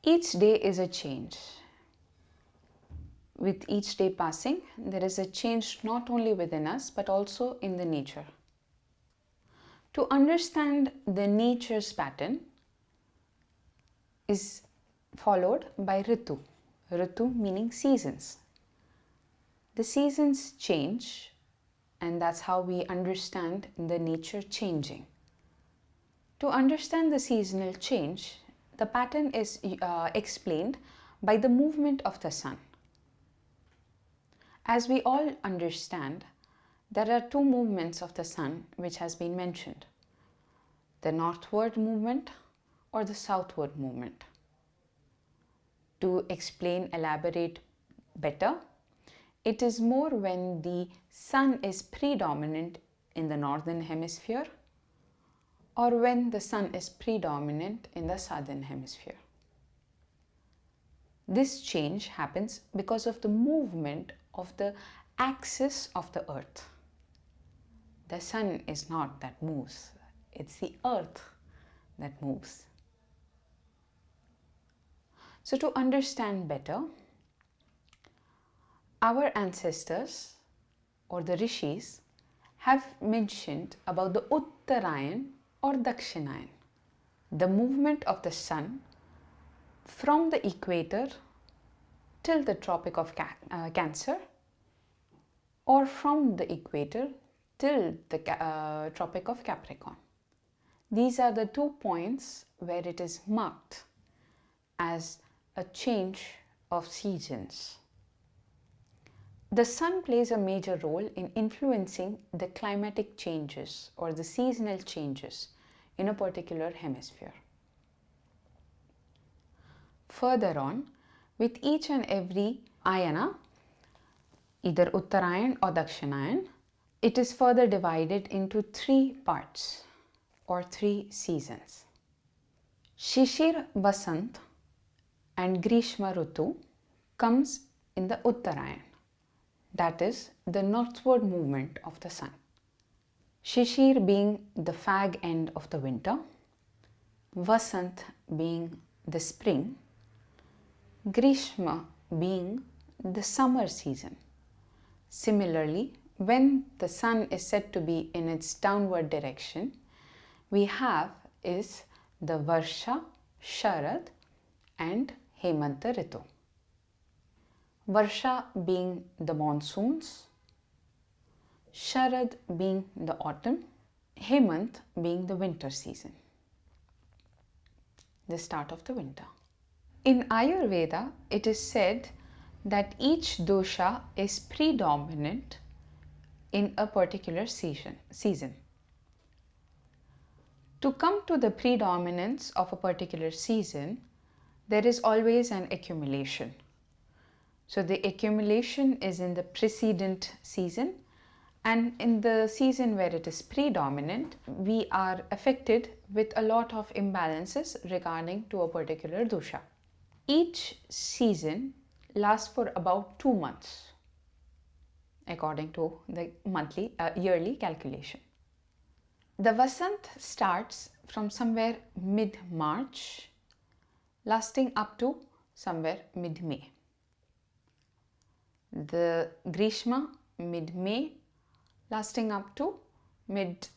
Each day is a change. With each day passing, there is a change not only within us but also in the nature. To understand the nature's pattern is followed by Ritu. Ritu meaning seasons. The seasons change, and that's how we understand the nature changing. To understand the seasonal change, the pattern is explained by the movement of the sun. As we all understand, there are two movements of the sun which has been mentioned: the northward movement or the southward movement. To elaborate better, it is more when the sun is predominant in the northern hemisphere or when the sun is predominant in the southern hemisphere. This change happens because of the movement of the axis of the earth. The sun is not that moves, it's the earth that moves. So to understand better, our ancestors or the rishis have mentioned about the Uttarayan or Dakshinayan, the movement of the sun from the equator till the Tropic of Cancer, or from the equator till the Tropic of Capricorn. These are the 2 points where it is marked as a change of seasons. The sun plays a major role in influencing the climatic changes or the seasonal changes in a particular hemisphere. Further on, with each and every ayana, either Uttarayan or Dakshinayan, it is further divided into 3 parts or 3 seasons. Shishir Vasant and Grishma Rutu comes in the Uttarayan, that is the northward movement of the sun. Shishir being the fag end of the winter, Vasant being the spring, Grishma being the summer season. Similarly, when the sun is said to be in its downward direction, we have is the Varsha, Sharad and Hemanta Ritu. Varsha being the monsoons, Sharad being the autumn, Hemant being the winter season, the start of the winter. In Ayurveda, it is said that each dosha is predominant in a particular season. To come to the predominance of a particular season, there is always an accumulation. So the accumulation is in the precedent season, and in the season where it is predominant, we are affected with a lot of imbalances regarding to a particular dosha. Each season lasts for about 2 months according to the yearly calculation. The Vasant starts from somewhere mid-March, lasting up to somewhere mid-May. The Grishma mid-May, lasting up to mid-July.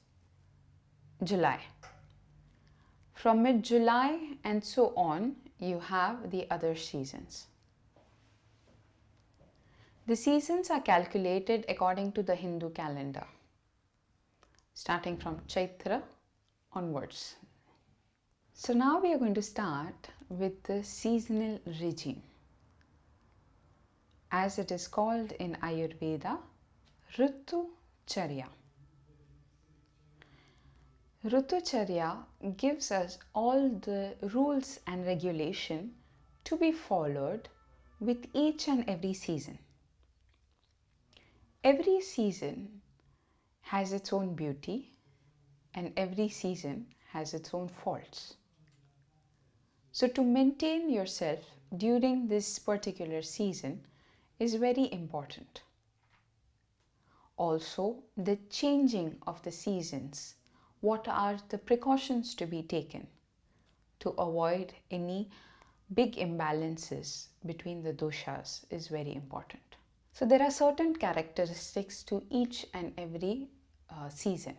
From mid-July and so on, you have the other seasons. The seasons are calculated according to the Hindu calendar, starting from Chaitra onwards. So now we are going to start with the seasonal regime. As it is called in Ayurveda, Rutu Charya. Rutu Charya gives us all the rules and regulation to be followed with each and every season. Every season has its own beauty and every season has its own faults. So to maintain yourself during this particular season is very important. Also, the changing of the seasons. What are the precautions to be taken to avoid any big imbalances between the doshas is very important. So there are certain characteristics to each and every season.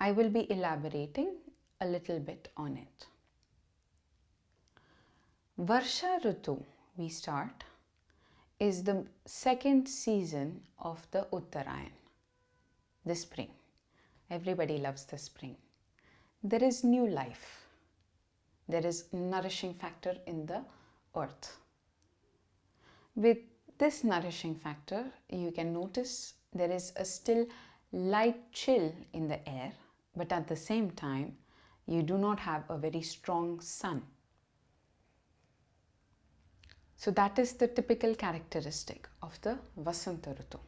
I will be elaborating a little bit on it. Varsha Rutu, we start, is the second season of the Uttarayan, the spring. Everybody loves the spring. There is new life. There is nourishing factor in the earth. With this nourishing factor, you can notice there is a still light chill in the air, but at the same time, you do not have a very strong sun. So that is the typical characteristic of the Vasanta Rutu.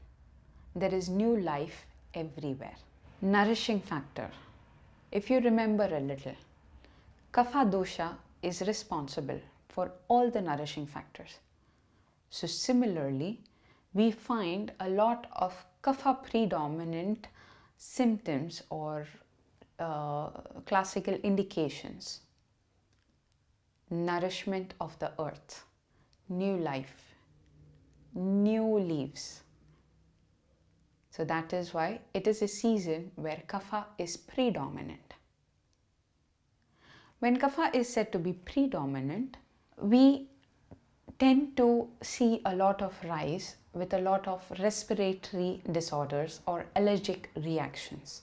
There is new life everywhere. Nourishing factor. If you remember a little, Kapha dosha is responsible for all the nourishing factors. So similarly, we find a lot of Kapha predominant symptoms or classical indications. Nourishment of the earth, new life, new leaves. So that is why it is a season where Kapha is predominant. When Kapha is said to be predominant, we tend to see a lot of rise with a lot of respiratory disorders or allergic reactions.